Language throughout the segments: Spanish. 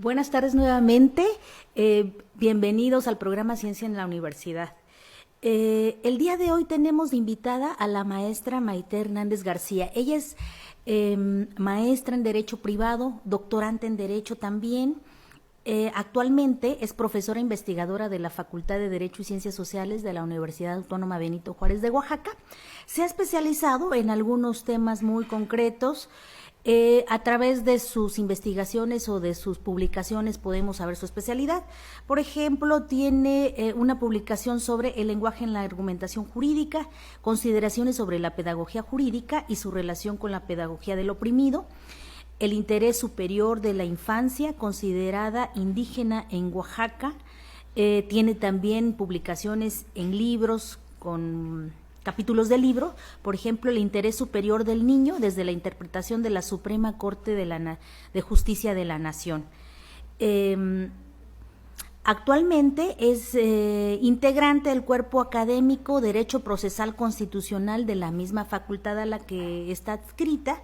Buenas tardes nuevamente, bienvenidos al programa Ciencia en la Universidad. El día de hoy tenemos de invitada a la maestra Maite Hernández García. Ella es maestra en Derecho Privado, doctorante en Derecho también. Actualmente es profesora investigadora de la Facultad de Derecho y Ciencias Sociales de la Universidad Autónoma Benito Juárez de Oaxaca. Se ha especializado en algunos temas muy concretos. A través de sus investigaciones o de sus publicaciones podemos saber su especialidad. Por ejemplo, tiene una publicación sobre el lenguaje en la argumentación jurídica, consideraciones sobre la pedagogía jurídica y su relación con la pedagogía del oprimido, el interés superior de la infancia considerada indígena en Oaxaca. Tiene también publicaciones en libros con capítulos del libro, por ejemplo, el interés superior del niño desde la interpretación de la Suprema Corte de Justicia de la Nación. Actualmente es integrante del cuerpo académico Derecho Procesal Constitucional de la misma facultad a la que está adscrita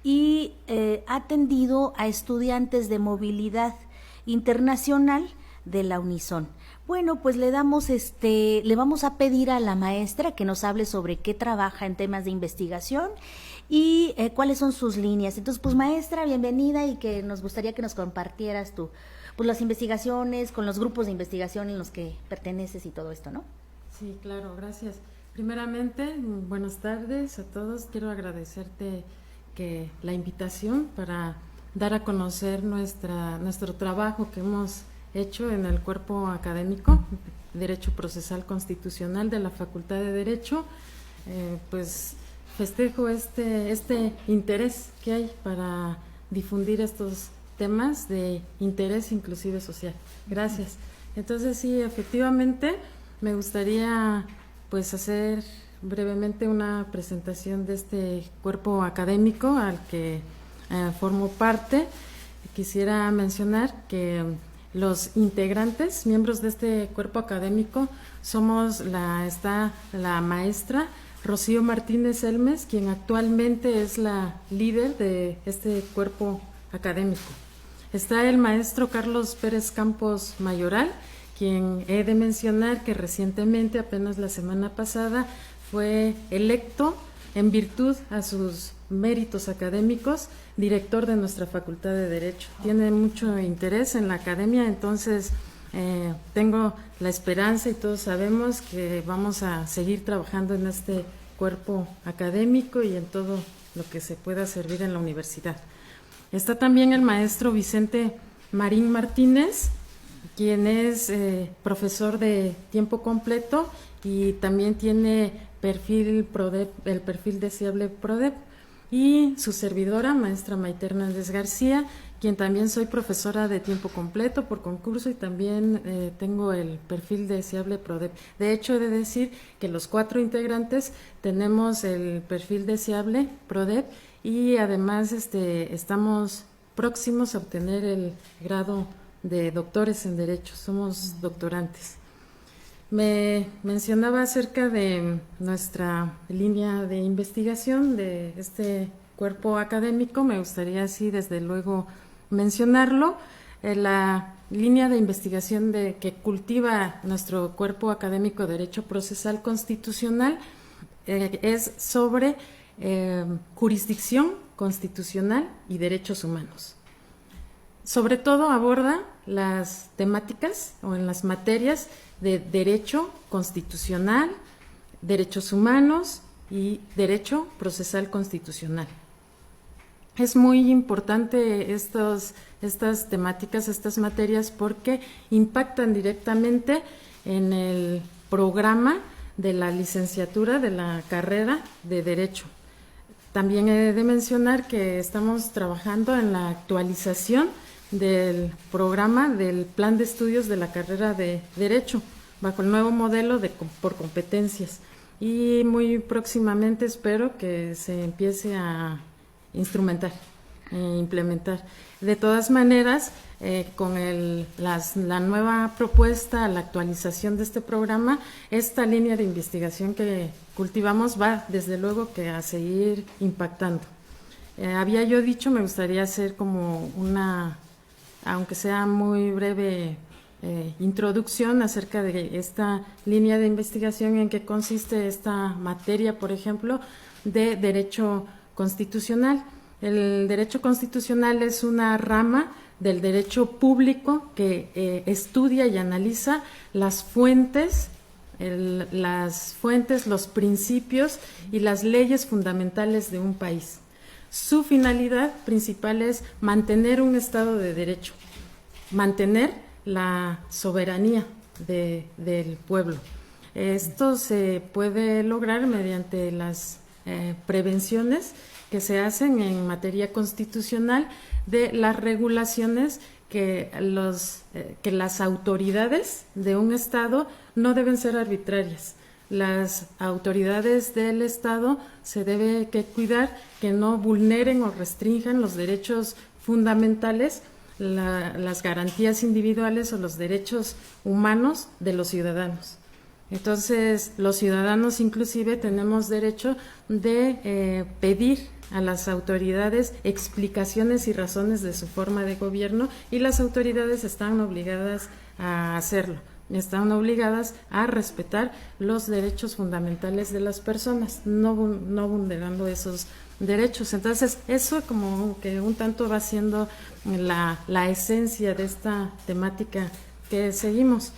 y ha atendido a estudiantes de movilidad internacional de la Unison. Bueno, pues le vamos a pedir a la maestra que nos hable sobre qué trabaja en temas de investigación y cuáles son sus líneas. Entonces, pues maestra, bienvenida y que nos gustaría que nos compartieras las investigaciones con los grupos de investigación en los que perteneces y todo esto, ¿no? Sí, claro, gracias. Primeramente, buenas tardes a todos. Quiero agradecerte la invitación para dar a conocer nuestro trabajo que hemos hecho en el cuerpo académico Derecho Procesal Constitucional de la Facultad de Derecho. Pues festejo este interés que hay para difundir estos temas de interés inclusive social. Gracias. Entonces sí, efectivamente me gustaría pues hacer brevemente una presentación de este cuerpo académico al que formo parte. Quisiera mencionar que los integrantes, miembros de este cuerpo académico, somos la maestra Rocío Martínez Elmes, quien actualmente es la líder de este cuerpo académico. Está el maestro Carlos Pérez Campos Mayoral, quien he de mencionar que recientemente, apenas la semana pasada, fue electo en virtud a sus méritos académicos, director de nuestra Facultad de Derecho. Tiene mucho interés en la academia, entonces tengo la esperanza y todos sabemos que vamos a seguir trabajando en este cuerpo académico y en todo lo que se pueda servir en la universidad. Está también el maestro Vicente Marín Martínez, quien es profesor de tiempo completo y también tiene el perfil deseable PRODEP, y su servidora, maestra Maite Hernández García, quien también soy profesora de tiempo completo por concurso y también tengo el perfil deseable PRODEP. De hecho, he de decir que los 4 integrantes tenemos el perfil deseable PRODEP y además estamos próximos a obtener el grado de doctores en Derecho, somos doctorantes. Me mencionaba acerca de nuestra línea de investigación de este cuerpo académico, me gustaría así desde luego mencionarlo. La línea de investigación que cultiva nuestro cuerpo académico Derecho Procesal Constitucional es sobre jurisdicción constitucional y derechos humanos. Sobre todo aborda las temáticas o en las materias de derecho constitucional, derechos humanos y derecho procesal constitucional. Es muy importante estas temáticas, estas materias, porque impactan directamente en el programa de la licenciatura de la carrera de Derecho. También he de mencionar que estamos trabajando en la actualización del programa del plan de estudios de la carrera de Derecho, bajo el nuevo modelo por competencias. Y muy próximamente espero que se empiece a instrumentar, implementar. De todas maneras, con la nueva propuesta, la actualización de este programa, esta línea de investigación que cultivamos va desde luego que a seguir impactando. Había yo dicho, me gustaría hacer como aunque sea muy breve, introducción acerca de esta línea de investigación, en qué consiste esta materia, por ejemplo, de derecho constitucional. El derecho constitucional es una rama del derecho público que estudia y analiza las fuentes, los principios y las leyes fundamentales de un país. Su finalidad principal es mantener un Estado de Derecho, mantener la soberanía del pueblo. Esto se puede lograr mediante las prevenciones que se hacen en materia constitucional de las regulaciones que las autoridades de un Estado no deben ser arbitrarias. Las autoridades del Estado se debe que cuidar que no vulneren o restrinjan los derechos fundamentales, las garantías individuales o los derechos humanos de los ciudadanos. Entonces, los ciudadanos inclusive tenemos derecho de pedir a las autoridades explicaciones y razones de su forma de gobierno, y las autoridades están obligadas a hacerlo. Están obligadas a respetar los derechos fundamentales de las personas, no vulnerando esos derechos. Entonces, eso como que un tanto va siendo la esencia de esta temática que seguimos.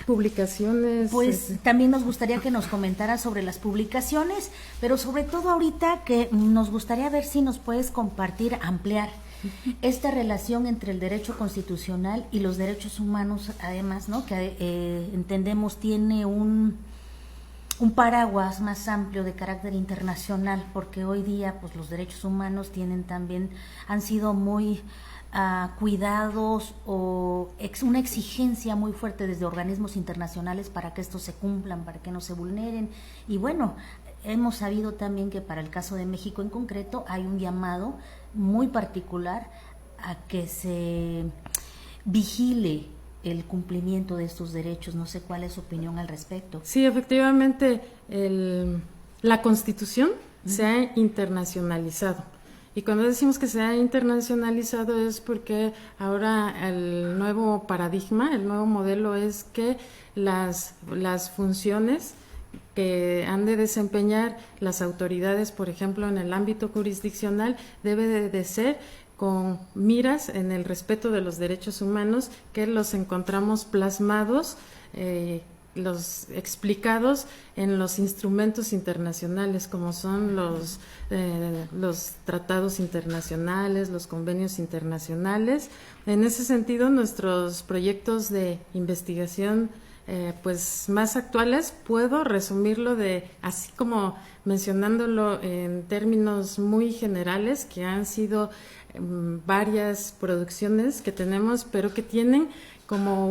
Publicaciones. Pues también nos gustaría que nos comentara sobre las publicaciones, pero sobre todo ahorita que nos gustaría ver si nos puedes compartir, ampliar esta relación entre el derecho constitucional y los derechos humanos, además, ¿no? Que entendemos tiene un paraguas más amplio de carácter internacional, porque hoy día pues los derechos humanos han sido muy cuidados o una exigencia muy fuerte desde organismos internacionales para que estos se cumplan, para que no se vulneren. Y bueno, hemos sabido también que para el caso de México en concreto hay un llamado muy particular a que se vigile el cumplimiento de estos derechos. No sé cuál es su opinión al respecto. Sí, efectivamente, la Constitución se ha internacionalizado. Y cuando decimos que se ha internacionalizado es porque ahora el nuevo paradigma, el nuevo modelo es que las funciones que han de desempeñar las autoridades, por ejemplo, en el ámbito jurisdiccional, debe de ser con miras en el respeto de los derechos humanos, que los encontramos plasmados, los explicados en los instrumentos internacionales, como son los tratados internacionales, los convenios internacionales. En ese sentido, nuestros proyectos de investigación pues más actuales, puedo resumirlo así como mencionándolo en términos muy generales, que han sido varias producciones que tenemos, pero que tienen como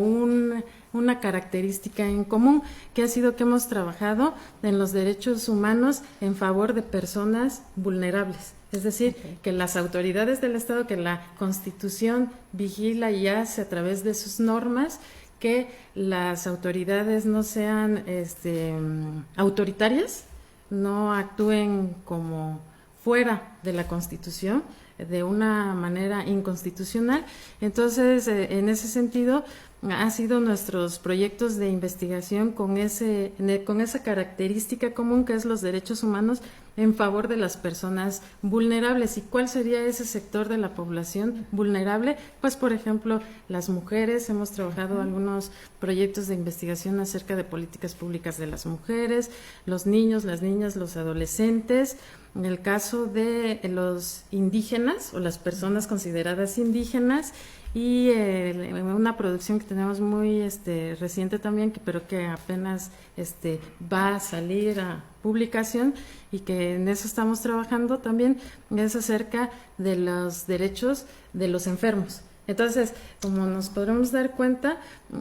una característica en común, que ha sido que hemos trabajado en los derechos humanos en favor de personas vulnerables. Es decir, que las autoridades del Estado, que la Constitución vigila y hace a través de sus normas, que las autoridades no sean autoritarias, no actúen como fuera de la Constitución, de una manera inconstitucional. Entonces, en ese sentido, han sido nuestros proyectos de investigación con esa característica común, que es los derechos humanos en favor de las personas vulnerables. ¿Y cuál sería ese sector de la población vulnerable? Pues, por ejemplo, las mujeres. Hemos trabajado algunos proyectos de investigación acerca de políticas públicas de las mujeres, los niños, las niñas, los adolescentes. En el caso de los indígenas o las personas consideradas indígenas, y una producción que tenemos muy reciente también, pero que apenas va a salir a publicación, y que en eso estamos trabajando también, es acerca de los derechos de los enfermos. Entonces, como nos podremos dar cuenta,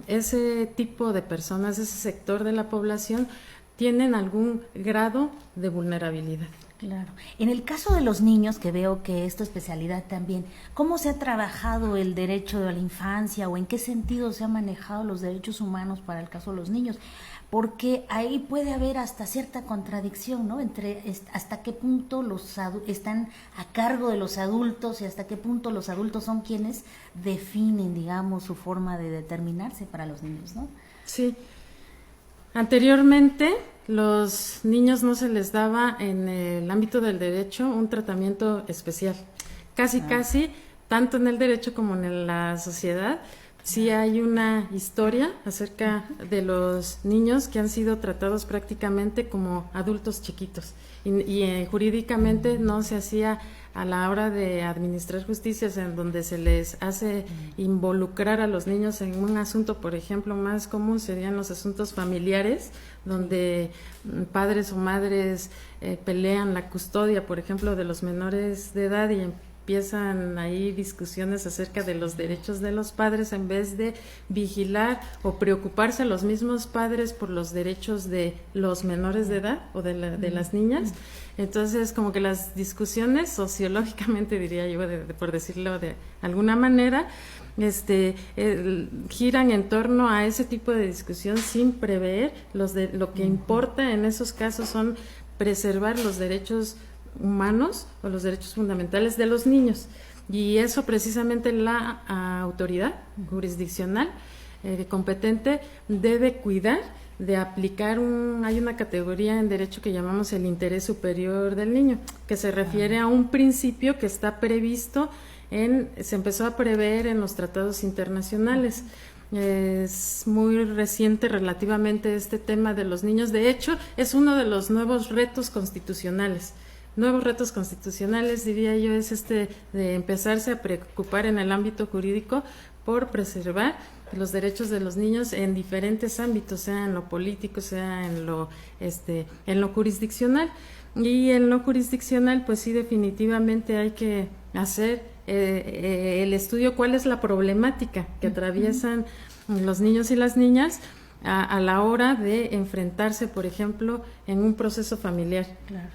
ese tipo de personas, ese sector de la población, tienen algún grado de vulnerabilidad. Claro. En el caso de los niños, que veo que es tu especialidad también, ¿cómo se ha trabajado el derecho de la infancia o en qué sentido se han manejado los derechos humanos para el caso de los niños? Porque ahí puede haber hasta cierta contradicción, ¿no? Entre hasta qué punto están a cargo de los adultos y hasta qué punto los adultos son quienes definen, digamos, su forma de determinarse para los niños, ¿no? Sí. Anteriormente, los niños no se les daba en el ámbito del derecho un tratamiento especial. Casi, tanto en el derecho como en la sociedad, sí hay una historia acerca de los niños que han sido tratados prácticamente como adultos chiquitos. Y jurídicamente no se hacía a la hora de administrar justicias en donde se les hace involucrar a los niños en un asunto, por ejemplo, más común serían los asuntos familiares, donde padres o madres pelean la custodia, por ejemplo, de los menores de edad y empiezan ahí discusiones acerca de los derechos de los padres en vez de vigilar o preocuparse los mismos padres por los derechos de los menores de edad o de las niñas. Entonces, como que las discusiones sociológicamente, diría yo, por decirlo de alguna manera, giran en torno a ese tipo de discusión sin prever lo que importa en esos casos son preservar los derechos humanos o los derechos fundamentales de los niños, y eso precisamente la autoridad jurisdiccional competente debe cuidar de aplicar hay una categoría en derecho que llamamos el interés superior del niño, que se refiere a un principio que está previsto se empezó a prever en los tratados internacionales. Es muy reciente relativamente este tema de los niños. De hecho, es uno de los nuevos retos constitucionales. Nuevos retos constitucionales, diría yo, es de empezarse a preocupar en el ámbito jurídico por preservar los derechos de los niños en diferentes ámbitos, sea en lo político, sea en lo jurisdiccional. Y en lo jurisdiccional, pues sí, definitivamente hay que hacer el estudio cuál es la problemática que atraviesan los niños y las niñas a la hora de enfrentarse, por ejemplo, en un proceso familiar. Claro.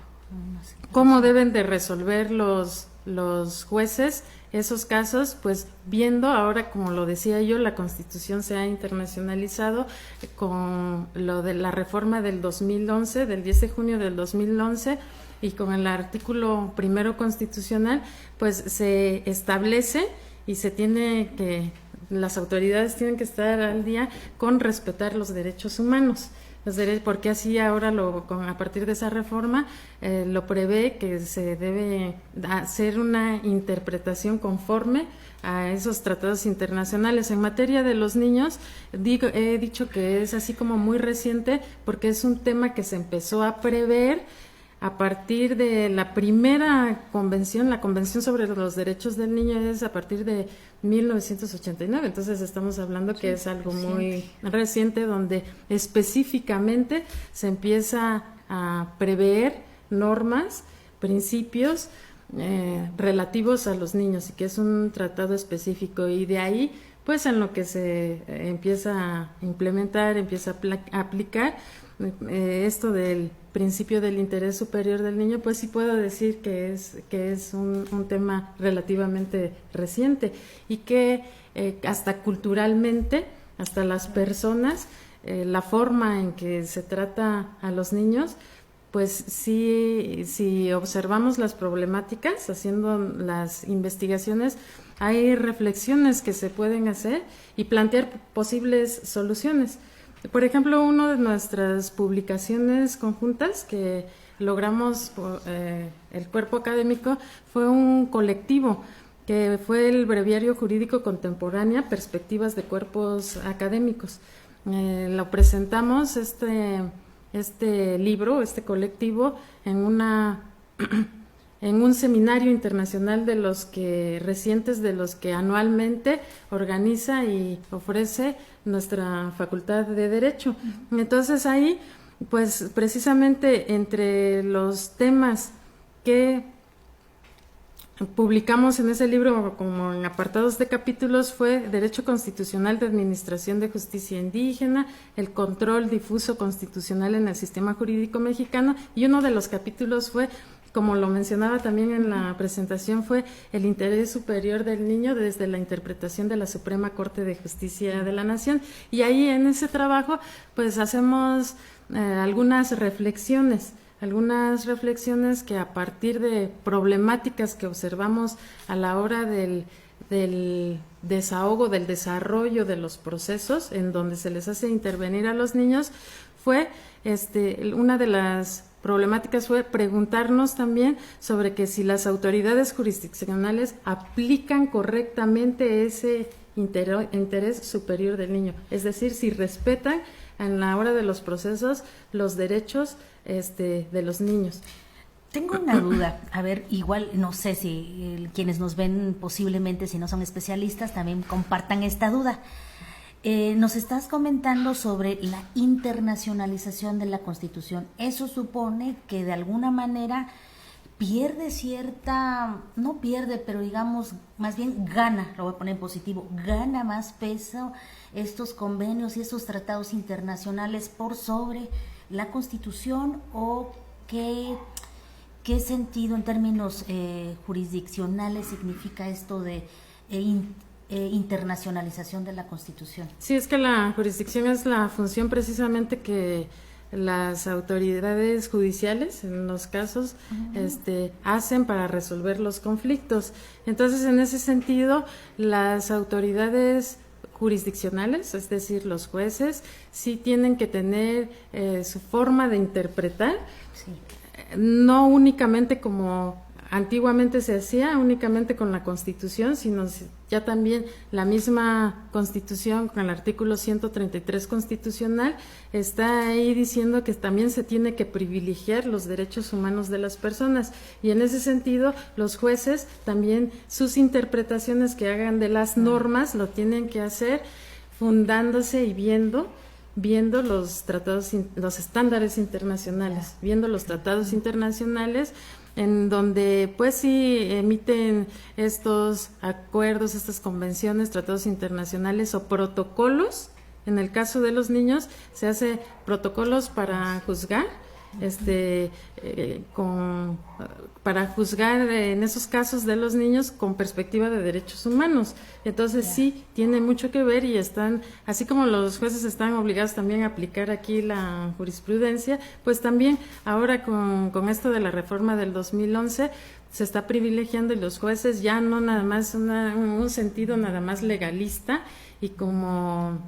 ¿Cómo deben de resolver los jueces esos casos? Pues viendo ahora, como lo decía yo, la Constitución se ha internacionalizado con lo de la reforma del 2011, del 10 de junio del 2011, y con el artículo primero constitucional, pues se establece y las autoridades tienen que estar al día con respetar los derechos humanos. Porque así ahora a partir de esa reforma lo prevé que se debe hacer una interpretación conforme a esos tratados internacionales. En materia de los niños, he dicho que es así como muy reciente porque es un tema que se empezó a prever a partir de la primera convención, la Convención sobre los Derechos del Niño es a partir de 1989, entonces estamos hablando que es algo muy reciente donde específicamente se empieza a prever normas, principios relativos a los niños y que es un tratado específico, y de ahí pues en lo que se empieza a implementar, empieza a aplicar esto del principio del interés superior del niño, pues sí puedo decir que es un tema relativamente reciente y que hasta culturalmente, hasta las personas, la forma en que se trata a los niños, pues sí, si observamos las problemáticas, haciendo las investigaciones, hay reflexiones que se pueden hacer y plantear posibles soluciones. Por ejemplo, una de nuestras publicaciones conjuntas que logramos el cuerpo académico fue un colectivo que fue el Breviario Jurídico Contemporánea, Perspectivas de Cuerpos Académicos. Lo presentamos este libro, este colectivo, en un seminario internacional recientes de los que anualmente organiza y ofrece nuestra Facultad de Derecho. Entonces ahí, pues precisamente entre los temas que publicamos en ese libro como en apartados de capítulos fue Derecho Constitucional de Administración de Justicia Indígena, el control difuso constitucional en el sistema jurídico mexicano, y uno de los capítulos fue como lo mencionaba también en la presentación, fue el interés superior del niño desde la interpretación de la Suprema Corte de Justicia de la Nación. Y ahí en ese trabajo pues hacemos algunas reflexiones que a partir de problemáticas que observamos a la hora del desahogo, del desarrollo de los procesos en donde se les hace intervenir a los niños, fue una de las problemáticas fue preguntarnos también sobre que si las autoridades jurisdiccionales aplican correctamente ese interés superior del niño, es decir, si respetan en la hora de los procesos los derechos de los niños. Tengo una duda, a ver, igual no sé si quienes nos ven posiblemente, si no son especialistas, también compartan esta duda. Nos estás comentando sobre la internacionalización de la Constitución. Eso supone que de alguna manera pierde no pierde, pero digamos, más bien gana, lo voy a poner en positivo, gana más peso estos convenios y estos tratados internacionales por sobre la Constitución, o qué sentido en términos jurisdiccionales significa esto de internacionalización de la Constitución. Sí, es que la jurisdicción es la función precisamente que las autoridades judiciales, en los casos, hacen para resolver los conflictos. Entonces, en ese sentido, las autoridades jurisdiccionales, es decir, los jueces, sí tienen que tener su forma de interpretar, sí, no únicamente como antiguamente se hacía, únicamente con la Constitución, sino ya también la misma Constitución, con el artículo 133 constitucional, está ahí diciendo que también se tiene que privilegiar los derechos humanos de las personas, y en ese sentido los jueces también sus interpretaciones que hagan de las normas lo tienen que hacer fundándose y viendo los tratados, los estándares internacionales, viendo los tratados internacionales en donde pues sí emiten estos acuerdos, estas convenciones, tratados internacionales o protocolos. En el caso de los niños se hace protocolos para juzgar, para juzgar en esos casos de los niños con perspectiva de derechos humanos. Entonces sí tiene mucho que ver, y están, así como los jueces están obligados también a aplicar aquí la jurisprudencia, pues también ahora con esto de la reforma del 2011 se está privilegiando, y los jueces ya no nada más un sentido nada más legalista y como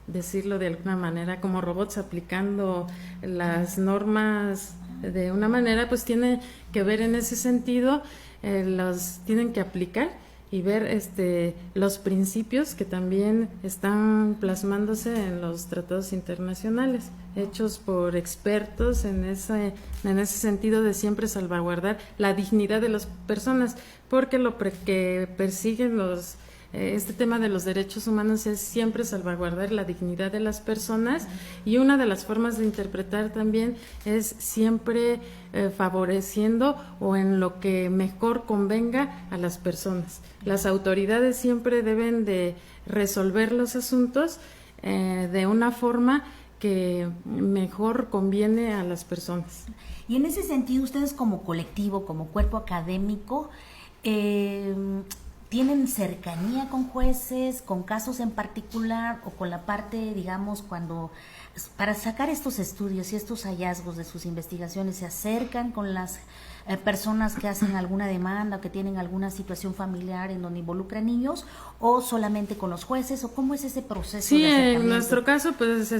decirlo de alguna manera como robots aplicando las normas de una manera, pues tiene que ver en ese sentido, los tienen que aplicar y ver los principios que también están plasmándose en los tratados internacionales hechos por expertos en ese sentido de siempre salvaguardar la dignidad de las personas, porque lo que persiguen este tema de los derechos humanos es siempre salvaguardar la dignidad de las personas, y una de las formas de interpretar también es siempre favoreciendo o en lo que mejor convenga a las personas. Las autoridades siempre deben de resolver los asuntos de una forma que mejor conviene a las personas. Y en ese sentido, ustedes como colectivo, como cuerpo académico, ¿tienen cercanía con jueces, con casos en particular, o con la parte, digamos, para sacar estos estudios y estos hallazgos de sus investigaciones, se acercan con las personas que hacen alguna demanda o que tienen alguna situación familiar en donde involucran niños, o solamente con los jueces, o cómo es ese proceso? Sí, en nuestro caso, pues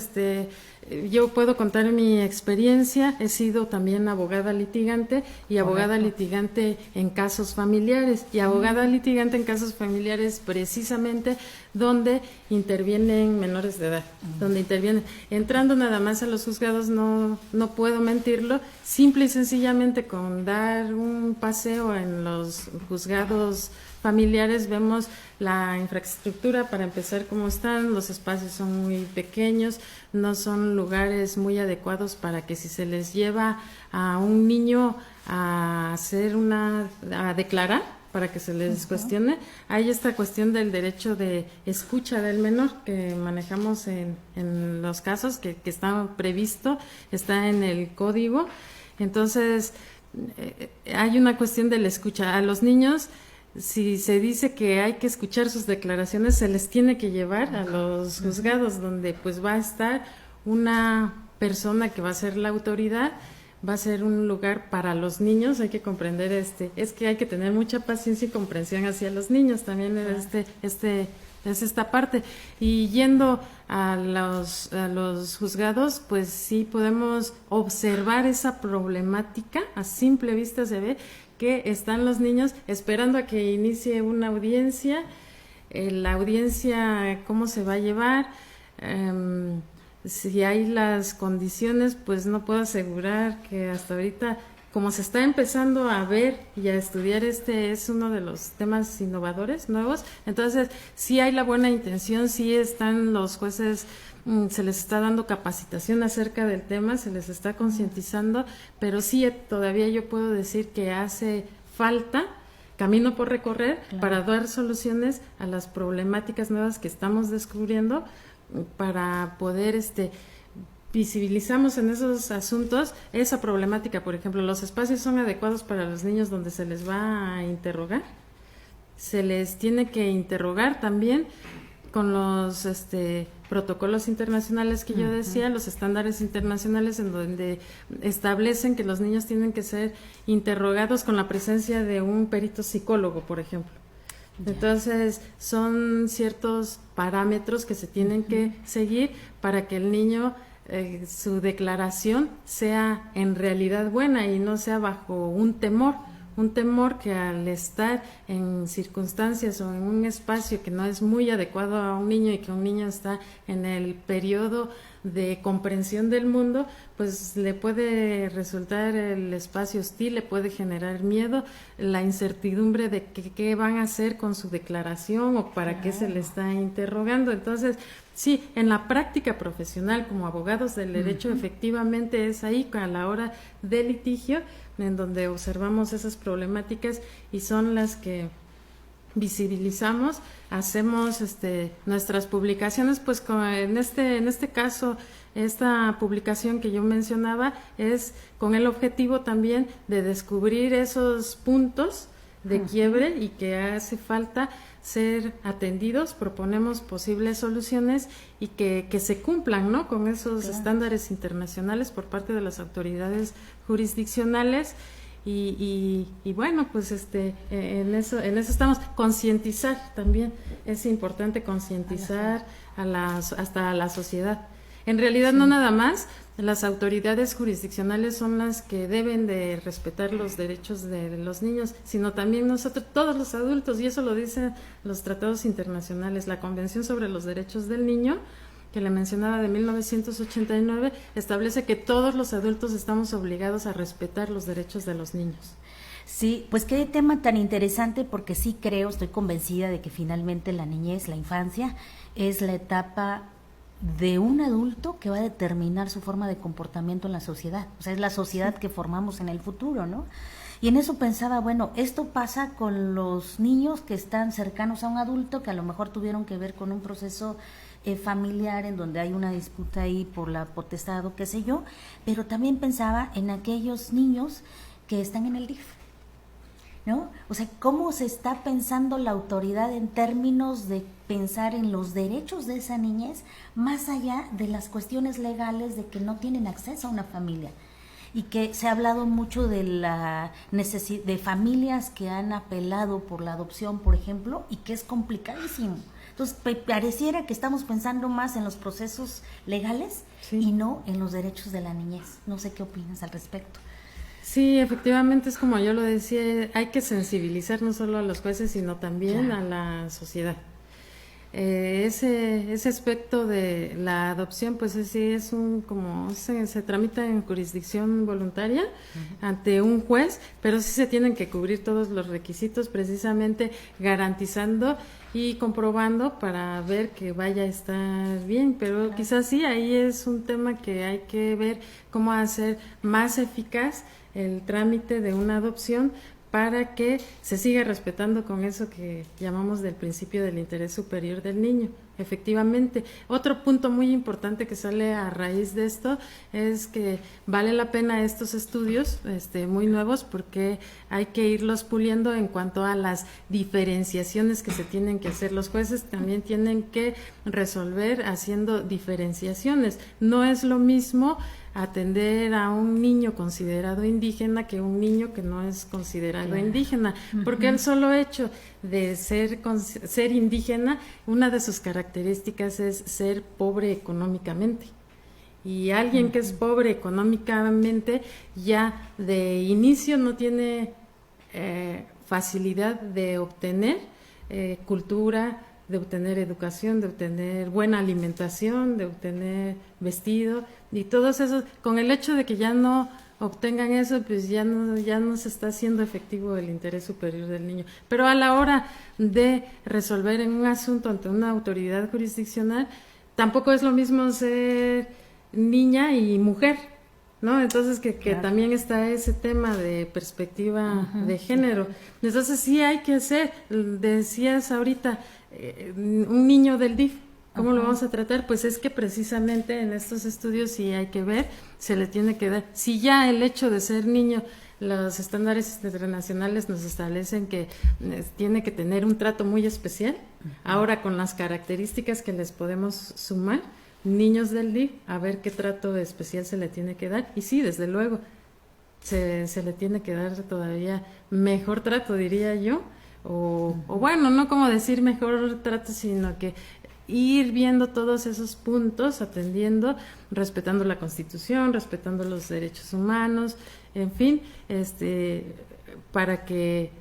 yo puedo contar mi experiencia. He sido también abogada litigante y abogada litigante en casos familiares, y abogada litigante en casos familiares precisamente donde intervienen menores de edad, donde intervienen, entrando nada más a los juzgados, no puedo mentirlo, simple y sencillamente con dar un paseo en los juzgados familiares vemos la infraestructura, para empezar, cómo están, los espacios son muy pequeños, no son lugares muy adecuados para que si se les lleva a un niño a declarar, para que se les cuestione, hay esta cuestión del derecho de escucha del menor que manejamos en los casos que está previsto, está en el código. Entonces hay una cuestión de la escucha. A los niños, si se dice que hay que escuchar sus declaraciones, se les tiene que llevar a los juzgados, donde pues va a estar una persona que va a ser la autoridad, va a ser un lugar para los niños. Hay que comprender es que hay que tener mucha paciencia y comprensión hacia los niños también. Es esta parte. Y yendo a los juzgados, pues sí podemos observar esa problemática. A simple vista se ve que están los niños esperando a que inicie una audiencia. La audiencia, ¿cómo se va a llevar? Si hay las condiciones, pues no puedo asegurar que hasta ahorita, como se está empezando a ver y a estudiar, es uno de los temas innovadores, nuevos. Entonces, sí hay la buena intención, sí están los jueces, se les está dando capacitación acerca del tema, se les está concientizando, pero sí todavía yo puedo decir que hace falta camino por recorrer, claro, para dar soluciones a las problemáticas nuevas que estamos descubriendo, para poder visibilizamos en esos asuntos esa problemática. Por ejemplo, los espacios son adecuados para los niños donde se les va a interrogar. Se les tiene que interrogar también con los protocolos internacionales que yo decía, los estándares internacionales, en donde establecen que los niños tienen que ser interrogados con la presencia de un perito psicólogo, por ejemplo. Entonces, son ciertos parámetros que se tienen que seguir para que el niño, su declaración sea en realidad buena y no sea bajo un temor que al estar en circunstancias o en un espacio que no es muy adecuado a un niño y que un niño está en el periodo de comprensión del mundo, pues le puede resultar el espacio hostil, le puede generar miedo, la incertidumbre de qué van a hacer con su declaración o para qué se le está interrogando. Entonces, sí, en la práctica profesional como abogados del derecho, efectivamente es ahí a la hora del litigio en donde observamos esas problemáticas y son las que visibilizamos, hacemos nuestras publicaciones, pues en este caso, esta publicación que yo mencionaba es con el objetivo también de descubrir esos puntos de quiebre y que hace falta ser atendidos. Proponemos posibles soluciones y que se cumplan, ¿no?, con esos estándares internacionales por parte de las autoridades jurisdiccionales. Y bueno, pues en eso estamos. Concientizar también, es importante concientizar hasta a la sociedad. En realidad no nada más las autoridades jurisdiccionales son las que deben de respetar los derechos de los niños, sino también nosotros, todos los adultos, y eso lo dicen los tratados internacionales. La Convención sobre los Derechos del Niño, que le mencionaba, de 1989, establece que todos los adultos estamos obligados a respetar los derechos de los niños. Sí, pues qué tema tan interesante, porque sí creo, estoy convencida de que finalmente la niñez, la infancia, es la etapa de un adulto que va a determinar su forma de comportamiento en la sociedad. O sea, es la sociedad que formamos en el futuro, ¿no? Y en eso pensaba, bueno, esto pasa con los niños que están cercanos a un adulto, que a lo mejor tuvieron que ver con un proceso familiar en donde hay una disputa ahí por la potestad o qué sé yo, pero también pensaba en aquellos niños que están en el DIF, ¿no? O sea, ¿cómo se está pensando la autoridad en términos de pensar en los derechos de esa niñez, más allá de las cuestiones legales de que no tienen acceso a una familia? Y que se ha hablado mucho de la necesidad de familias que han apelado por la adopción, por ejemplo, y que es complicadísimo. Entonces, pareciera que estamos pensando más en los procesos legales y no en los derechos de la niñez. No sé qué opinas al respecto. Sí, efectivamente, es como yo lo decía, hay que sensibilizar no solo a los jueces, sino también a la sociedad. Ese aspecto de la adopción, pues sí es se tramita en jurisdicción voluntaria ante un juez, pero sí se tienen que cubrir todos los requisitos, precisamente garantizando y comprobando para ver que vaya a estar bien. Pero quizás sí, ahí es un tema que hay que ver cómo hacer más eficaz el trámite de una adopción, para que se siga respetando con eso que llamamos del principio del interés superior del niño. efectivamente. Otro punto muy importante que sale a raíz de esto es que vale la pena estos estudios muy nuevos, porque hay que irlos puliendo en cuanto a las diferenciaciones que se tienen que hacer. Los jueces también tienen que resolver haciendo diferenciaciones. No es lo mismo atender a un niño considerado indígena que un niño que no es considerado indígena, porque el solo hecho de ser indígena, una de sus características es ser pobre económicamente. Y alguien que es pobre económicamente ya de inicio no tiene facilidad de obtener cultura, de obtener educación, de obtener buena alimentación, de obtener vestido y todos esos. Con el hecho de que ya no obtengan eso, pues ya no se está haciendo efectivo el interés superior del niño. Pero a la hora de resolver en un asunto ante una autoridad jurisdiccional, tampoco es lo mismo ser niña y mujer, ¿no? Entonces que también está ese tema de perspectiva de género. Entonces sí hay que hacer, decías ahorita, un niño del DIF, ¿cómo lo vamos a tratar? Pues es que precisamente en estos estudios sí hay que ver, se le tiene que dar, si ya el hecho de ser niño, los estándares internacionales nos establecen que tiene que tener un trato muy especial, ahora con las características que les podemos sumar, niños del DIF, a ver qué trato especial se le tiene que dar, y sí, desde luego, se le tiene que dar todavía mejor trato, diría yo, o bueno, no como decir mejor trato, sino que ir viendo todos esos puntos, atendiendo, respetando la Constitución, respetando los derechos humanos, en fin, para que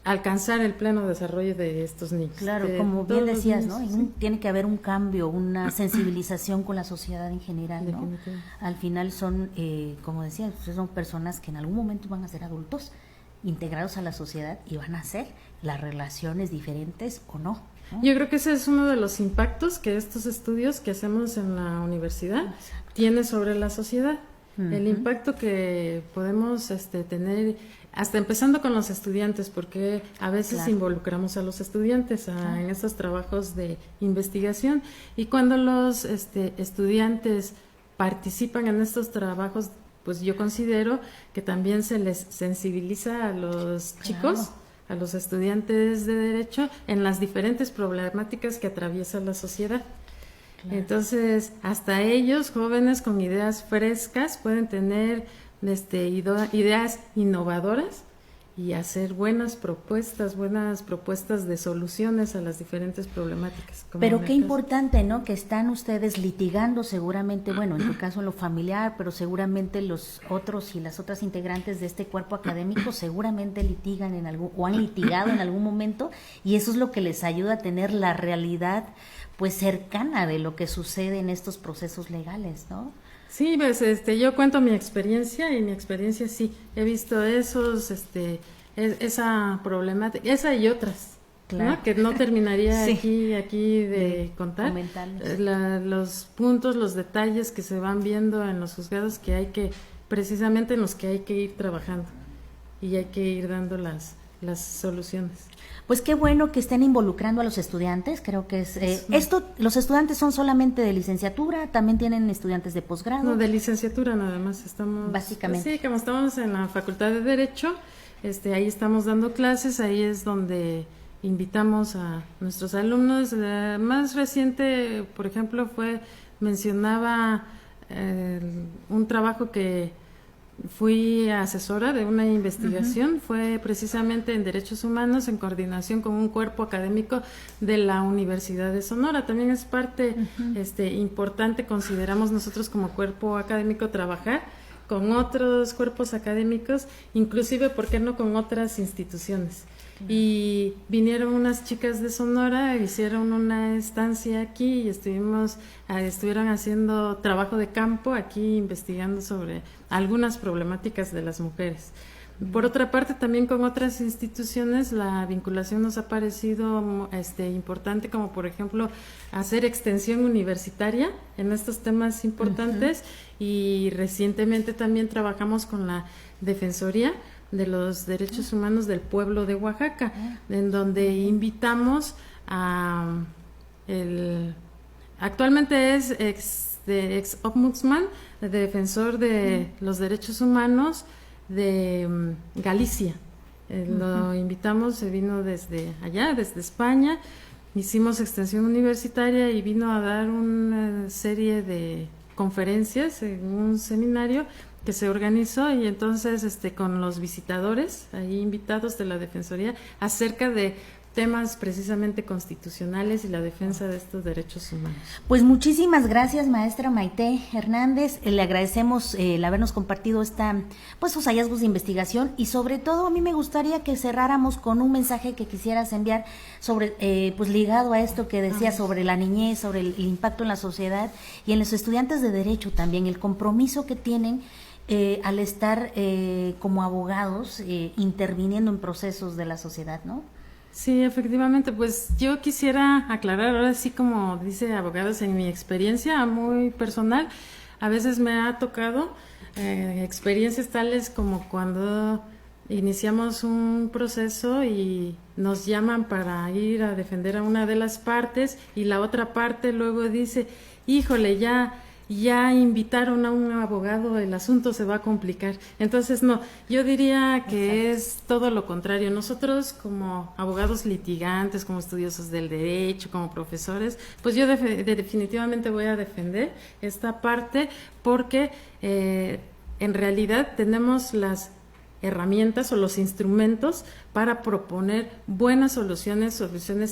alcanzar el pleno desarrollo de estos niños. Claro, como bien decías, ¿no? Tiene que haber un cambio, una sensibilización con la sociedad en general, ¿no? Al final son, como decías, son personas que en algún momento van a ser adultos, integrados a la sociedad, y van a hacer las relaciones diferentes o no. Yo creo que ese es uno de los impactos que estos estudios que hacemos en la universidad tiene sobre la sociedad. El impacto que podemos tener, hasta empezando con los estudiantes, porque a veces involucramos a los estudiantes en estos trabajos de investigación, y cuando los estudiantes participan en estos trabajos, pues yo considero que también se les sensibiliza a los chicos, a los estudiantes de Derecho, en las diferentes problemáticas que atraviesa la sociedad. Entonces, hasta ellos, jóvenes con ideas frescas, pueden tener ideas innovadoras y hacer buenas propuestas de soluciones a las diferentes problemáticas. Pero qué importante, ¿no? Que están ustedes litigando seguramente, bueno, en tu caso en lo familiar, pero seguramente los otros y las otras integrantes de este cuerpo académico seguramente litigan o han litigado en algún momento, y eso es lo que les ayuda a tener la realidad pues cercana de lo que sucede en estos procesos legales, ¿no? Sí, pues yo cuento mi experiencia, y mi experiencia sí, he visto esa problemática, esa y otras, ¿no? Que no terminaría aquí de contar, los puntos, los detalles que se van viendo en los juzgados, que precisamente en los que hay que ir trabajando y hay que ir dando las soluciones. Pues qué bueno que estén involucrando a los estudiantes, creo que los estudiantes son solamente de licenciatura, también tienen estudiantes de posgrado. No, de licenciatura nada más, estamos. Básicamente. Sí, como estamos en la Facultad de Derecho, ahí estamos dando clases, ahí es donde invitamos a nuestros alumnos. La más reciente, por ejemplo, mencionaba un trabajo que fui asesora de una investigación, fue precisamente en Derechos Humanos, en coordinación con un cuerpo académico de la Universidad de Sonora. También es parte importante, consideramos nosotros como cuerpo académico, trabajar con otros cuerpos académicos, inclusive, ¿por qué no?, con otras instituciones. Y vinieron unas chicas de Sonora, hicieron una estancia aquí y estuvieron haciendo trabajo de campo aquí, investigando sobre algunas problemáticas de las mujeres. Por otra parte, también con otras instituciones la vinculación nos ha parecido importante, como por ejemplo hacer extensión universitaria en estos temas importantes, y recientemente también trabajamos con la Defensoría de los Derechos Humanos del Pueblo de Oaxaca, en donde invitamos a Actualmente es ex ombudsman, defensor de los derechos humanos de Galicia. Lo invitamos, se vino desde allá, desde España, hicimos extensión universitaria y vino a dar una serie de conferencias en un seminario que se organizó, y entonces con los visitadores ahí invitados de la Defensoría acerca de temas precisamente constitucionales y la defensa de estos derechos humanos. Pues muchísimas gracias, maestra Maite Hernández. Le agradecemos el habernos compartido sus hallazgos de investigación, y sobre todo a mí me gustaría que cerráramos con un mensaje que quisieras enviar sobre, ligado a esto que decía sobre la niñez, sobre el impacto en la sociedad y en los estudiantes de Derecho también, el compromiso que tienen al estar como abogados interviniendo en procesos de la sociedad, ¿no? Sí, efectivamente, pues yo quisiera aclarar, ahora sí, como dice abogados, en mi experiencia muy personal, a veces me ha tocado experiencias tales como cuando iniciamos un proceso y nos llaman para ir a defender a una de las partes, y la otra parte luego dice, híjole, ya invitaron a un abogado, el asunto se va a complicar. Entonces, no, yo diría que es todo lo contrario. Nosotros como abogados litigantes, como estudiosos del derecho, como profesores, pues yo definitivamente voy a defender esta parte, porque en realidad tenemos las herramientas o los instrumentos para proponer buenas soluciones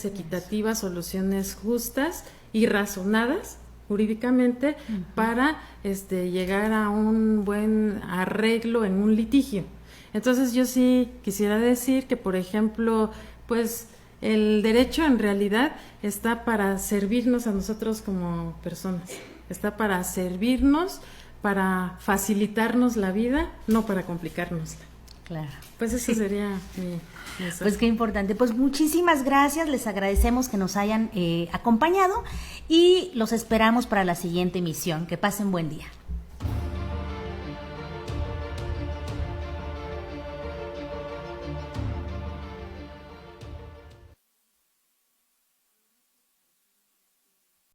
equitativas, soluciones justas y razonadas jurídicamente, para llegar a un buen arreglo en un litigio. Entonces yo sí quisiera decir que, por ejemplo, pues el derecho en realidad está para servirnos a nosotros como personas, está para servirnos, para facilitarnos la vida, no para complicárnosla. Claro. Pues eso sería mi mensaje. Pues qué importante. Pues muchísimas gracias, les agradecemos que nos hayan acompañado y los esperamos para la siguiente emisión. Que pasen buen día.